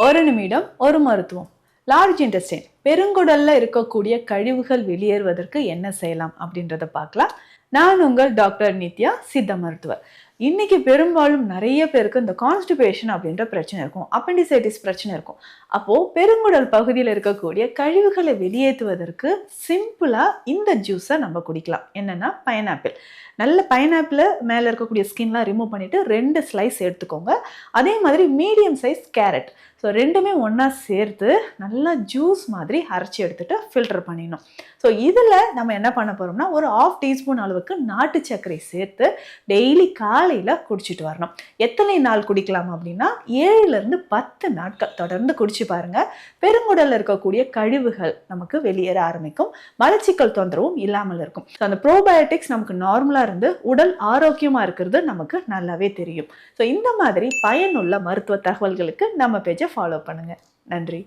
ஒரு நிமிடம் ஒரு மருத்துவம். லார்ஜ் இன்டெஸ்டைன் பெருங்குடல்ல இருக்கக்கூடிய கழிவுகள் வெளியேறுவதற்கு என்ன செய்யலாம் அப்படின்றத பார்க்கலாம். நான் உங்கள் டாக்டர் நித்யா, சித்த மருத்துவர். இன்னைக்கு பெரும்பாலும் நிறைய பேருக்கு இந்த கான்ஸ்டிபேஷன் அப்படின்ற பிரச்சனை இருக்கும், அப்பெண்டிசைட்டிஸ் பிரச்சனை இருக்கும். அப்போ பெருங்குடல் பகுதியில் இருக்கக்கூடிய கழிவுகளை வெளியேற்றுவதற்கு சிம்பிளா இந்த ஜூஸை நம்ம குடிக்கலாம். என்னன்னா பைனாப்பிள். நல்ல பைனாப்பிள் மேலே இருக்கக்கூடிய ஸ்கின்லாம் ரிமூவ் பண்ணிட்டு 2 ஸ்லைஸ் எடுத்துக்கோங்க. அதே மாதிரி மீடியம் சைஸ் கேரட். ஸோ ரெண்டுமே ஒன்றா சேர்த்து நல்லா ஜூஸ் மாதிரி அரைச்சி எடுத்துட்டு ஃபில்டர் பண்ணிடணும். ஸோ இதில் நம்ம என்ன பண்ண போகிறோம்னா ஒரு 1/2 டீஸ்பூன் அளவுக்கு நாட்டு சர்க்கரை சேர்த்து டெய்லி காலையில் குடிச்சிட்டு வரணும். எத்தனை நாள் குடிக்கலாம் அப்படின்னா 7லேருந்து 10 நாட்கள் தொடர்ந்து குடிச்சு பாருங்க. பெருங்குடலில் இருக்கக்கூடிய கழிவுகள் நமக்கு வெளியேற ஆரம்பிக்கும், மலச்சிக்கல் தொந்தரவும் இல்லாமல் இருக்கும். ஸோ அந்த ப்ரோபயோட்டிக்ஸ் நமக்கு நார்மலாக இருந்து உடல் ஆரோக்கியமாக இருக்கிறது நமக்கு நல்லாவே தெரியும். ஸோ இந்த மாதிரி பயனுள்ள மருத்துவ தகவல்களுக்கு நம்ம பேஜை ஃபாலோ பண்ணுங்க. நன்றி.